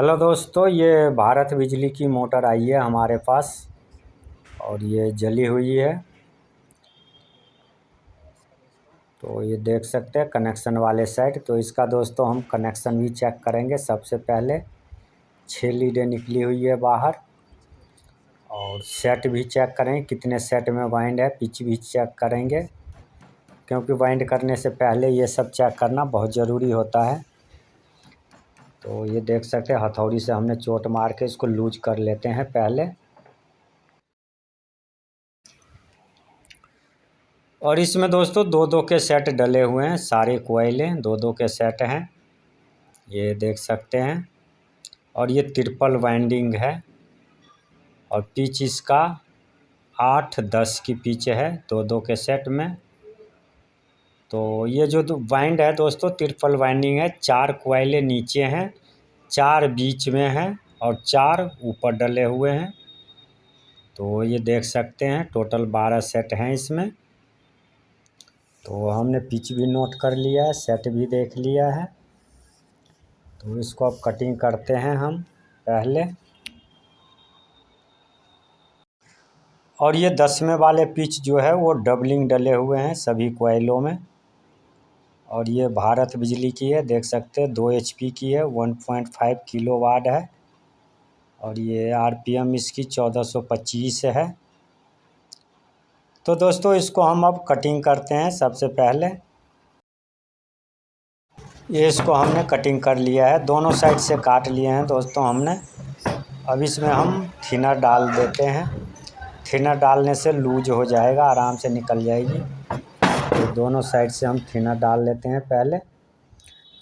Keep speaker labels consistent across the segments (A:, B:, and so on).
A: Hello दोस्तों, ये भारत बिजली की मोटर आई है हमारे पास और ये जली हुई है। तो ये देख सकते हैं कनेक्शन वाले साइड। तो इसका दोस्तों हम कनेक्शन भी चेक करेंगे। सबसे पहले 6 लीडें निकली हुई है बाहर, और सेट भी चेक करें कितने सेट में वाइंड है। पिच भी चेक करेंगे, क्योंकि वाइंड करने से पहले ये सब चेक करना बहुत ज़रूरी होता है। तो ये देख सकते हैं हथौड़ी से हमने चोट मार के इसको लूज कर लेते हैं पहले। और इसमें दोस्तों दो दो के सेट डले हुए हैं, सारे कोयलें दो दो के सेट हैं, ये देख सकते हैं। और ये ट्रिपल वाइंडिंग है, और पिच इसका 8-10 की पिच है दो दो के सेट में। तो ये जो वाइंड है दोस्तों ट्रिपल वाइंडिंग है। 4 कोयलें नीचे हैं, 4 बीच में हैं, और 4 ऊपर डले हुए हैं। तो ये देख सकते हैं टोटल 12 सेट हैं इसमें। तो हमने पिच भी नोट कर लिया है, सेट भी देख लिया है। तो इसको अब कटिंग करते हैं हम पहले। और ये 10वें वाले पिच जो है वो डबलिंग डले हुए हैं सभी कोयलों में। और ये भारत बिजली की है, देख सकते हैं 2 HP की है, 1.5 किलोवाट है। और ये RPM इसकी 1425 है। तो दोस्तों इसको हम अब कटिंग करते हैं। सबसे पहले ये इसको हमने कटिंग कर लिया है, दोनों साइड से काट लिए हैं दोस्तों हमने। अब इसमें हम थिनर डाल देते हैं। थिनर डालने से लूज हो जाएगा, आराम से निकल जाएगी। तो दोनों साइड से हम थिनर डाल लेते हैं पहले।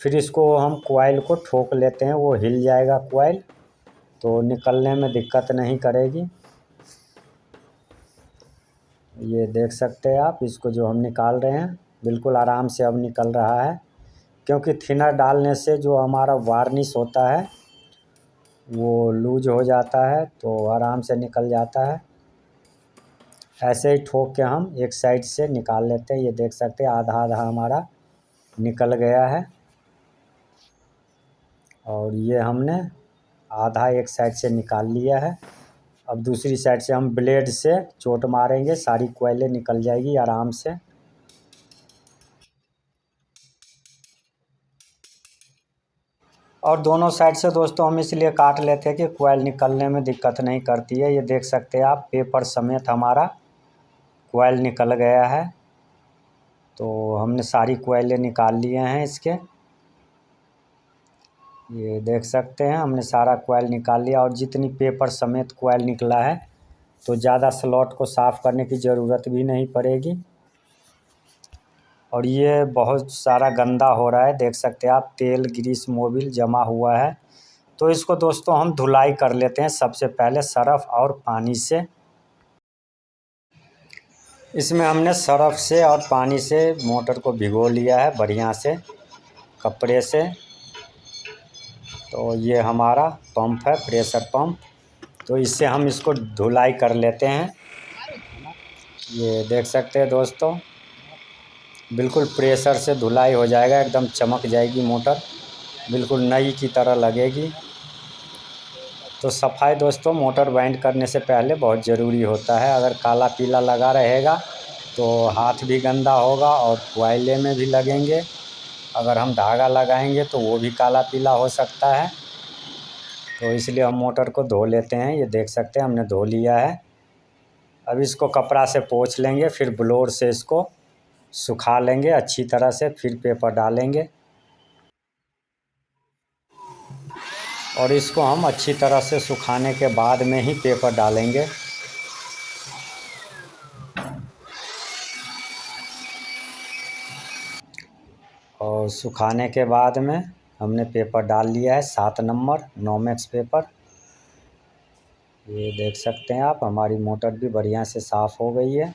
A: फिर इसको हम कॉइल को ठोक लेते हैं, वो हिल जाएगा कॉइल, तो निकलने में दिक्कत नहीं करेगी। ये देख सकते हैं आप, इसको जो हम निकाल रहे हैं बिल्कुल आराम से अब निकल रहा है। क्योंकि थिनर डालने से जो हमारा वार्निश होता है वो लूज हो जाता है, तो आराम से निकल जाता है। ऐसे ही ठोक के हम एक साइड से निकाल लेते हैं। ये देख सकते हैं आधा आधा हमारा निकल गया है। और ये हमने आधा एक साइड से निकाल लिया है। अब दूसरी साइड से हम ब्लेड से चोट मारेंगे, सारी कोयलें निकल जाएगी आराम से। और दोनों साइड से दोस्तों हम इसलिए काट लेते हैं कि कोयल निकलने में दिक्कत नहीं करती है। ये देख सकते हैं आप, पेपर समेत हमारा कोयल निकल गया है। तो हमने सारी कोयलें निकाल लिए हैं इसके। ये देख सकते हैं हमने सारा कोयल निकाल लिया। और जितनी पेपर समेत कोयल निकला है, तो ज़्यादा स्लॉट को साफ़ करने की ज़रूरत भी नहीं पड़ेगी। और ये बहुत सारा गंदा हो रहा है, देख सकते हैं आप, तेल ग्रीस मोबिल जमा हुआ है। तो इसको दोस्तों हम धुलाई कर लेते हैं सबसे पहले सर्फ़ और पानी से। इसमें हमने सर्फ़ से और पानी से मोटर को भिगो लिया है बढ़िया से कपड़े से। तो ये हमारा पंप है, प्रेशर पंप। तो इससे हम इसको धुलाई कर लेते हैं। ये देख सकते हैं दोस्तों, बिल्कुल प्रेशर से धुलाई हो जाएगा, एकदम चमक जाएगी मोटर, बिल्कुल नई की तरह लगेगी। तो सफाई दोस्तों मोटर वाइंड करने से पहले बहुत ज़रूरी होता है। अगर काला पीला लगा रहेगा तो हाथ भी गंदा होगा और कोयले में भी लगेंगे। अगर हम धागा लगाएंगे तो वो भी काला पीला हो सकता है। तो इसलिए हम मोटर को धो लेते हैं। ये देख सकते हैं हमने धो लिया है। अब इसको कपड़ा से पोंछ लेंगे, फिर ब्लोर से इसको सुखा लेंगे अच्छी तरह से, फिर पेपर डालेंगे। और इसको हम अच्छी तरह से सुखाने के बाद में ही पेपर डालेंगे। और सुखाने के बाद में हमने पेपर डाल लिया है 7 नंबर नोमेक्स पेपर। ये देख सकते हैं आप, हमारी मोटर भी बढ़िया से साफ़ हो गई है।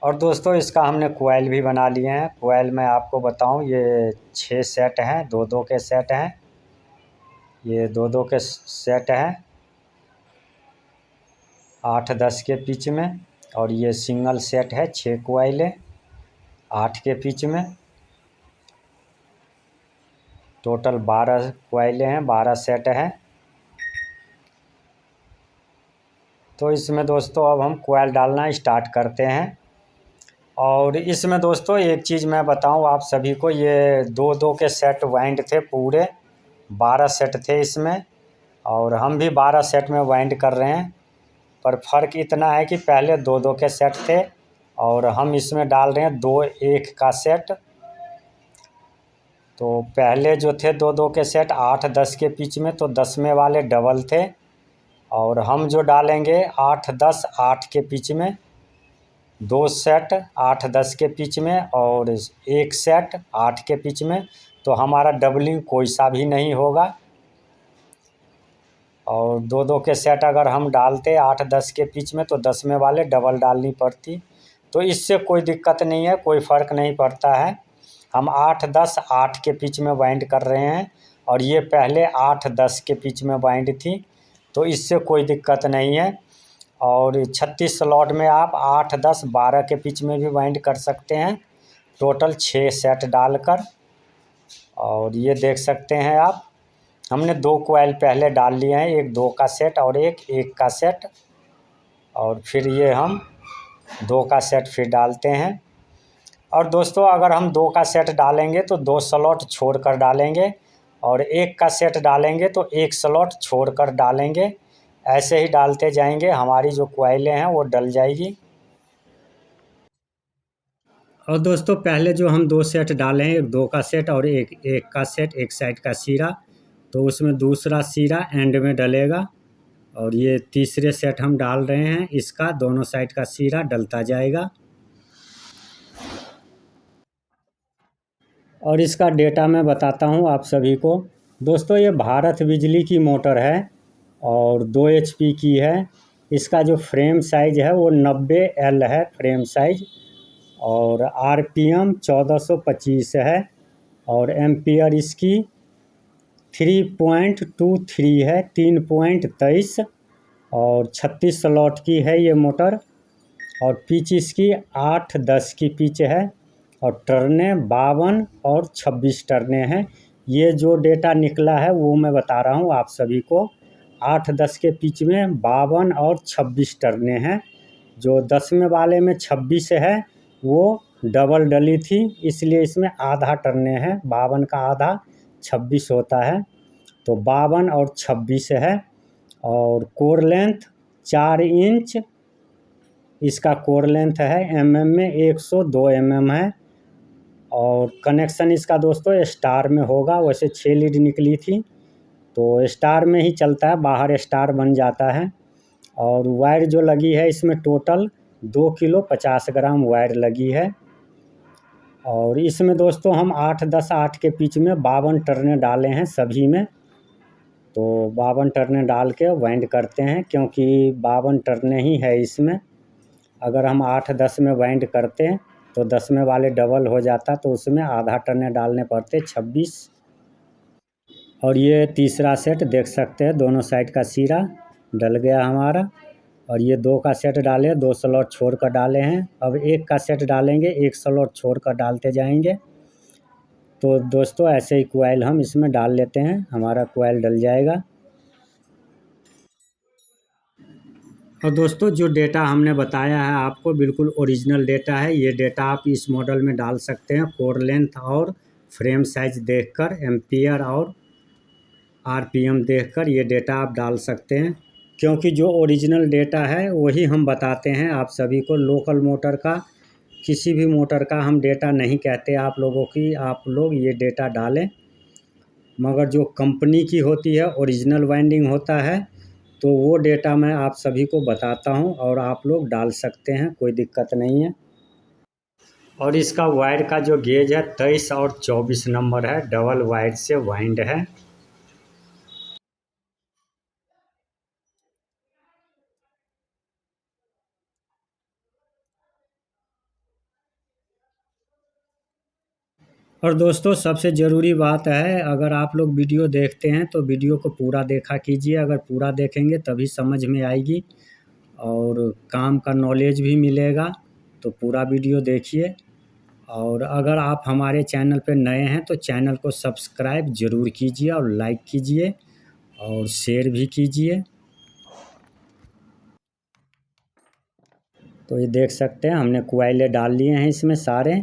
A: और दोस्तों इसका हमने कोयल भी बना लिए हैं। कोयल मैं आपको बताऊं, ये 6 सेट हैं, दो दो के सेट हैं। ये दो दो के सेट हैं 8-10 के पिच में। और ये सिंगल सेट है 6 कोयलें 8 के पिच में। टोटल 12 कोयले हैं, 12 सेट है। तो इसमें दोस्तों अब हम कोयल डालना स्टार्ट करते हैं। और इसमें दोस्तों एक चीज़ मैं बताऊं आप सभी को, ये 2-2 के सेट वाइंड थे, पूरे 12 सेट थे इसमें, और हम भी 12 सेट में वाइंड कर रहे हैं। पर फ़र्क इतना है कि पहले 2-2 के सेट थे और हम इसमें डाल रहे हैं 2-1 का सेट। तो पहले जो थे 2-2 के सेट 8-10 के पिच में, तो 10वें वाले डबल थे, और हम जो डालेंगे 8-10 8 के पिच में, 2 सेट 8-10 के पिच में और 1 सेट 8 के पिच में, तो हमारा डबलिंग कोई सा भी नहीं होगा। और 2-2 के सेट अगर हम डालते 8-10 के पिच में, तो 10वें वाले डबल डालनी पड़ती। तो इससे कोई दिक्कत नहीं है, कोई फ़र्क नहीं पड़ता है। हम 8-10 8 के पिच में वाइंड कर रहे हैं, और ये पहले 8-10 के पिच में वाइंड थी, तो इससे कोई दिक्कत नहीं है। और 36 स्लॉट में आप 8-10 12 के पिच में भी वाइंड कर सकते हैं, टोटल 6 सेट डालकर। और ये देख सकते हैं आप, हमने 2 कोयल पहले डाल लिए हैं, एक 2 का सेट और एक 1 का सेट, और फिर ये हम 2 का सेट फिर डालते हैं। और दोस्तों अगर हम 2 का सेट डालेंगे तो 2 स्लॉट छोड़कर डालेंगे, और 1 का सेट डालेंगे तो 1 स्लॉट छोड़कर डालेंगे। ऐसे ही डालते जाएंगे, हमारी जो कोयलें हैं वो डल जाएगी। और दोस्तों पहले जो हम 2 सेट डाले हैं, एक 2 का सेट और एक 1 का सेट, एक साइड का सिरा, तो उसमें दूसरा सिरा एंड में डलेगा। और ये तीसरे सेट हम डाल रहे हैं, इसका दोनों साइड का सिरा डलता जाएगा। और इसका डेटा मैं बताता हूँ आप सभी को। दोस्तों ये भारत बिजली की मोटर है और 2 HP की है। इसका जो फ्रेम साइज़ है वो 90L है फ्रेम साइज़, और RPM 1425 है, और एम्पियर इसकी 3.23 है, 3.23, और 36 स्लॉट की है ये मोटर। और पिच इसकी 8-10 की पिच है, और टर्ने 52 और 26 टर्ने हैं। ये जो डेटा निकला है वो मैं बता रहा हूँ आप सभी को। 8-10 के पिच में 52 और 26 टर्ने हैं। जो 10वें वाले में 26 है वो डबल डली थी, इसलिए इसमें आधा टर्ने हैं, 52 का आधा 26 होता है, तो 52 और 26 है। और कोर लेंथ 4 इंच इसका कोर लेंथ है, mm में 102 mm है। और कनेक्शन इसका दोस्तों स्टार में होगा, वैसे 6 लीड निकली थी तो स्टार में ही चलता है, बाहर स्टार बन जाता है। और वायर जो लगी है इसमें टोटल 2 किलो 50 ग्राम वायर लगी है। और इसमें दोस्तों हम 8-10 8 के पिच में 52 टर्ने डाले हैं सभी में, तो 52 टर्ने डाल के वाइंड करते हैं, क्योंकि 52 टर्ने ही है इसमें। अगर हम 8-10 में वाइंड करते हैं तो 10वें वाले डबल हो जाता, तो उसमें आधा टर्ने डालने पड़ते 26। और ये तीसरा सेट देख सकते हैं, दोनों साइड का सिरा डल गया हमारा। और ये 2 का सेट डाले, 2 स्लॉट छोड़ कर डाले हैं। अब 1 का सेट डालेंगे, 1 स्लॉट छोड़ कर डालते जाएंगे। तो दोस्तों ऐसे ही कोयल हम इसमें डाल लेते हैं, हमारा कोयल डल जाएगा। और दोस्तों जो डेटा हमने बताया है आपको बिल्कुल ओरिजिनल डेटा है। ये डेटा आप इस मॉडल में डाल सकते हैं, कोर लेंथ और फ्रेम साइज देखकर, एम्पियर और RPM देखकर ये डेटा आप डाल सकते हैं, क्योंकि जो ओरिजिनल डेटा है वही हम बताते हैं आप सभी को। लोकल मोटर का, किसी भी मोटर का हम डेटा नहीं कहते आप लोगों की, आप लोग ये डेटा डालें। मगर जो कंपनी की होती है, ओरिजिनल वाइंडिंग होता है, तो वो डेटा मैं आप सभी को बताता हूँ और आप लोग डाल सकते हैं, कोई दिक्कत नहीं है। और इसका वायर का जो गेज है 23 और 24 नंबर है, डबल वायर से वाइंड है। और दोस्तों सबसे ज़रूरी बात है, अगर आप लोग वीडियो देखते हैं तो वीडियो को पूरा देखा कीजिए। अगर पूरा देखेंगे तभी समझ में आएगी और काम का नॉलेज भी मिलेगा, तो पूरा वीडियो देखिए। और अगर आप हमारे चैनल पर नए हैं तो चैनल को सब्सक्राइब ज़रूर कीजिए और लाइक कीजिए और शेयर भी कीजिए। तो ये देख सकते हैं हमने कोयले डाल लिए हैं इसमें सारे।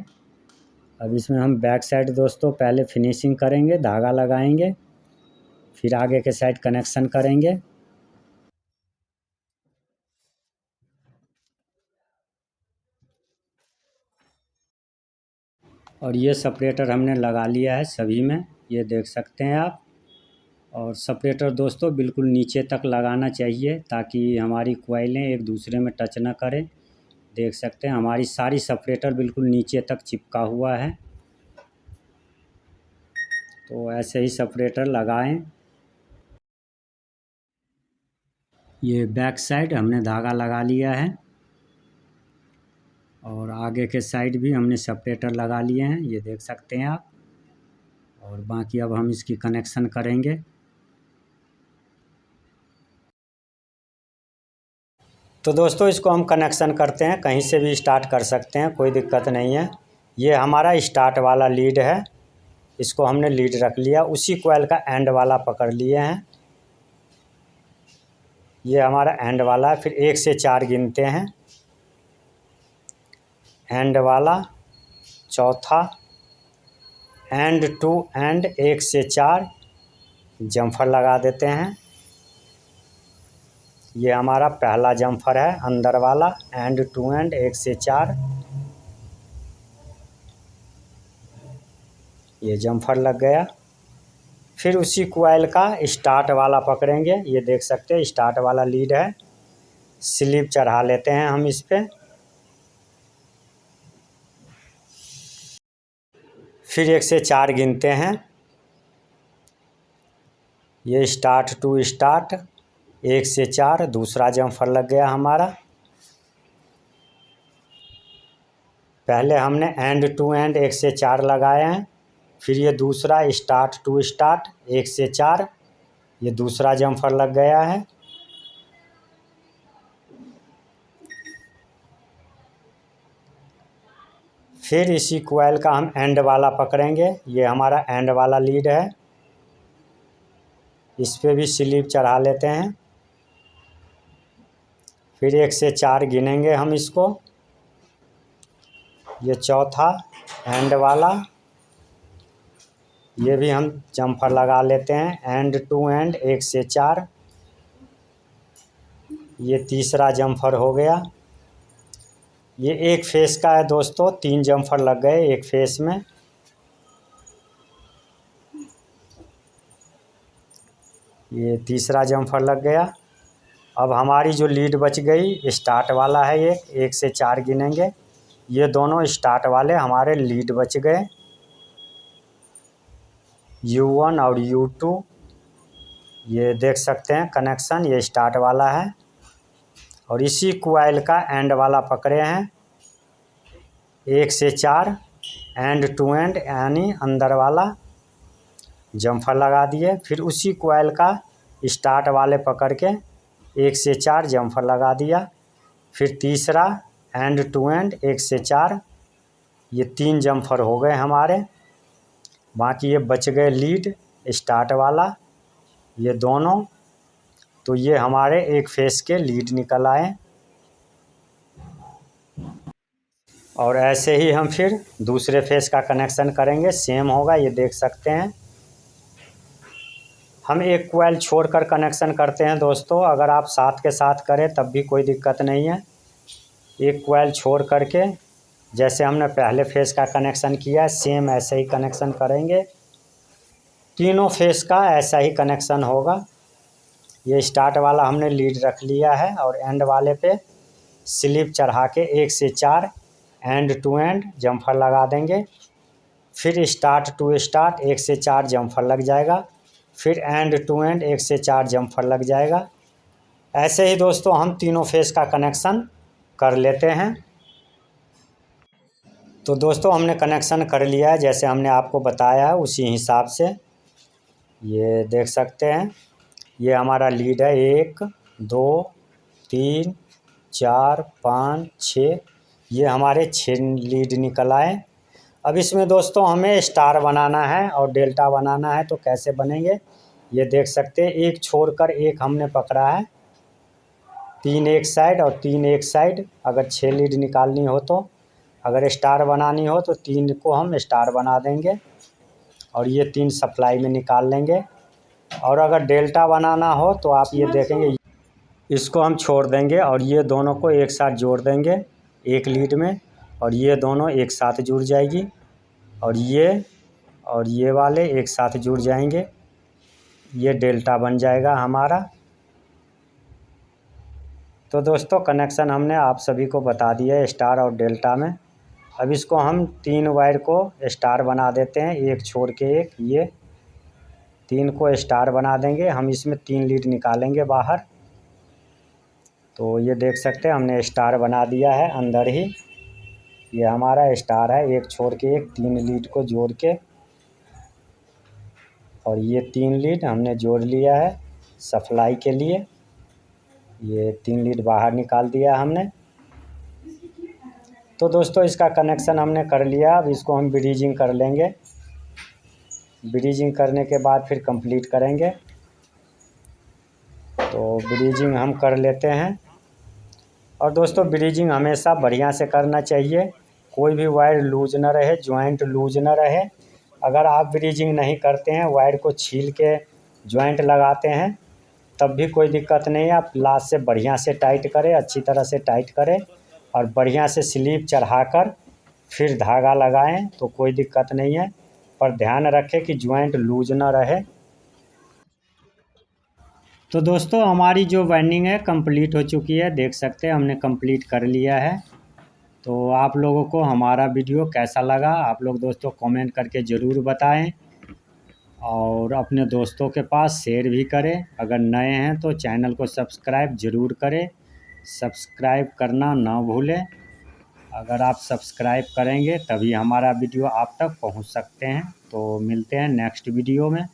A: अब इसमें हम बैक साइड दोस्तों पहले फिनिशिंग करेंगे, धागा लगाएंगे, फिर आगे के साइड कनेक्शन करेंगे। और ये सेपरेटर हमने लगा लिया है सभी में, ये देख सकते हैं आप। और सेपरेटर दोस्तों बिल्कुल नीचे तक लगाना चाहिए ताकि हमारी कोयलें एक दूसरे में टच ना करें। देख सकते हैं हमारी सारी सेपरेटर बिल्कुल नीचे तक चिपका हुआ है। तो ऐसे ही सेपरेटर लगाएं। ये बैक साइड हमने धागा लगा लिया है और आगे के साइड भी हमने सेपरेटर लगा लिए हैं, ये देख सकते हैं आप। और बाकी अब हम इसकी कनेक्शन करेंगे। तो दोस्तों इसको हम कनेक्शन करते हैं, कहीं से भी स्टार्ट कर सकते हैं, कोई दिक्कत नहीं है। ये हमारा स्टार्ट वाला लीड है, इसको हमने लीड रख लिया, उसी कॉइल का एंड वाला पकड़ लिए हैं। ये हमारा एंड वाला है। फिर 1 से 4 गिनते हैं, एंड वाला, चौथा, एंड टू एंड 1 से 4 जम्फर लगा देते हैं। ये हमारा पहला जम्फर है अंदर वाला, एंड टू एंड 1 से 4, ये जम्फर लग गया। फिर उसी कॉइल का स्टार्ट वाला पकड़ेंगे, ये देख सकते हैं स्टार्ट वाला लीड है, स्लिप चढ़ा लेते हैं हम इस पे। फिर 1 से 4 गिनते हैं, ये स्टार्ट टू स्टार्ट 1 से 4 दूसरा जम्फर लग गया हमारा। पहले हमने एंड टू एंड 1 से 4 लगाए हैं, फिर ये दूसरा स्टार्ट टू स्टार्ट 1 से 4, ये दूसरा जम्फर लग गया है। फिर इसी कॉइल का हम एंड वाला पकड़ेंगे, ये हमारा एंड वाला लीड है, इस पे भी स्लिप चढ़ा लेते हैं। फिर 1 से 4 गिनेंगे हम इसको, ये चौथा एंड वाला, ये भी हम जम्फर लगा लेते हैं, एंड टू एंड 1 से 4, ये तीसरा जम्फर हो गया। ये एक फेस का है दोस्तों, 3 जम्फर लग गए एक फेस में। ये तीसरा जम्फर लग गया। अब हमारी जो लीड बच गई स्टार्ट वाला है, ये 1 से 4 गिनेंगे, ये दोनों स्टार्ट वाले हमारे लीड बच गए, U1 और U2। ये देख सकते हैं कनेक्शन, ये स्टार्ट वाला है और इसी कॉइल का एंड वाला पकड़े हैं, 1 से 4 एंड टू एंड यानी अंदर वाला जम्फर लगा दिए। फिर उसी कॉइल का स्टार्ट वाले पकड़ के 1 से 4 जम्फर लगा दिया। फिर तीसरा एंड टू एंड 1 से 4, ये 3 जम्फर हो गए हमारे। बाकी ये बच गए लीड स्टार्ट वाला, ये दोनों। तो ये हमारे एक फेस के लीड निकल आए। और ऐसे ही हम फिर दूसरे फेस का कनेक्शन करेंगे, सेम होगा, ये देख सकते हैं। हम एक कॉइल छोड़कर कनेक्शन करते हैं दोस्तों, अगर आप साथ के साथ करें तब भी कोई दिक्कत नहीं है। एक कॉइल छोड़ करके जैसे हमने पहले फेस का कनेक्शन किया सेम ऐसे ही कनेक्शन करेंगे, तीनों फेस का ऐसा ही कनेक्शन होगा। ये स्टार्ट वाला हमने लीड रख लिया है और एंड वाले पे स्लिप चढ़ा के 1 से 4 एंड टू एंड जम्फर लगा देंगे। फिर स्टार्ट टू स्टार्ट 1 से 4 जम्फर लग जाएगा, फिर एंड टू एंड 1 से 4 जम्फर लग जाएगा। ऐसे ही दोस्तों हम तीनों फेस का कनेक्शन कर लेते हैं। तो दोस्तों हमने कनेक्शन कर लिया है, जैसे हमने आपको बताया है उसी हिसाब से। ये देख सकते हैं ये हमारा लीड है, 1 2 3 4 5 6, ये हमारे 6 लीड निकल आए। अब इसमें दोस्तों हमें स्टार बनाना है और डेल्टा बनाना है, तो कैसे बनेंगे ये देख सकते हैं। एक छोड़कर एक हमने पकड़ा है, 3 एक साइड और 3 एक साइड। अगर 6 लीड निकालनी हो तो, अगर स्टार बनानी हो तो 3 को हम स्टार बना देंगे और ये 3 सप्लाई में निकाल लेंगे। और अगर डेल्टा बनाना हो तो आप ये देखेंगे, इसको हम छोड़ देंगे और ये दोनों को एक साथ जोड़ देंगे एक लीड में, और ये दोनों एक साथ जुड़ जाएगी और ये वाले एक साथ जुड़ जाएंगे। ये डेल्टा बन जाएगा हमारा। तो दोस्तों कनेक्शन हमने आप सभी को बता दिया है स्टार और डेल्टा में। अब इसको हम 3 वायर को स्टार बना देते हैं, एक छोड़ के एक, ये 3 को स्टार बना देंगे। हम इसमें 3 लीड निकालेंगे बाहर। तो ये देख सकते हैं हमने स्टार बना दिया है अंदर ही, ये हमारा स्टार है। एक छोड़ के एक, 3 लीड को जोड़ के, और ये 3 लीड हमने जोड़ लिया है सप्लाई के लिए। ये 3 लीड बाहर निकाल दिया हमने। तो दोस्तों इसका कनेक्शन हमने कर लिया। अब इसको हम ब्रीजिंग कर लेंगे। ब्रीजिंग करने के बाद फिर कंप्लीट करेंगे। तो ब्रीजिंग हम कर लेते हैं। और दोस्तों ब्रीजिंग हमेशा बढ़िया से करना चाहिए, कोई भी वायर लूज ना रहे, जॉइंट लूज ना रहे। अगर आप ब्रीजिंग नहीं करते हैं, वायर को छील के जॉइंट लगाते हैं, तब भी कोई दिक्कत नहीं है। आप लास्ट से बढ़िया से टाइट करें, अच्छी तरह से टाइट करें और बढ़िया से स्लीव चढ़ाकर फिर धागा लगाएं, तो कोई दिक्कत नहीं है। पर ध्यान रखें कि जॉइंट लूज ना रहे। तो दोस्तों हमारी जो वाइंडिंग है कंप्लीट हो चुकी है, देख सकते हैं हमने कंप्लीट कर लिया है। तो आप लोगों को हमारा वीडियो कैसा लगा, आप लोग दोस्तों कमेंट करके ज़रूर बताएं और अपने दोस्तों के पास शेयर भी करें। अगर नए हैं तो चैनल को सब्सक्राइब ज़रूर करें, सब्सक्राइब करना ना भूलें। अगर आप सब्सक्राइब करेंगे तभी हमारा वीडियो आप तक पहुंच सकते हैं। तो मिलते हैं नेक्स्ट वीडियो में।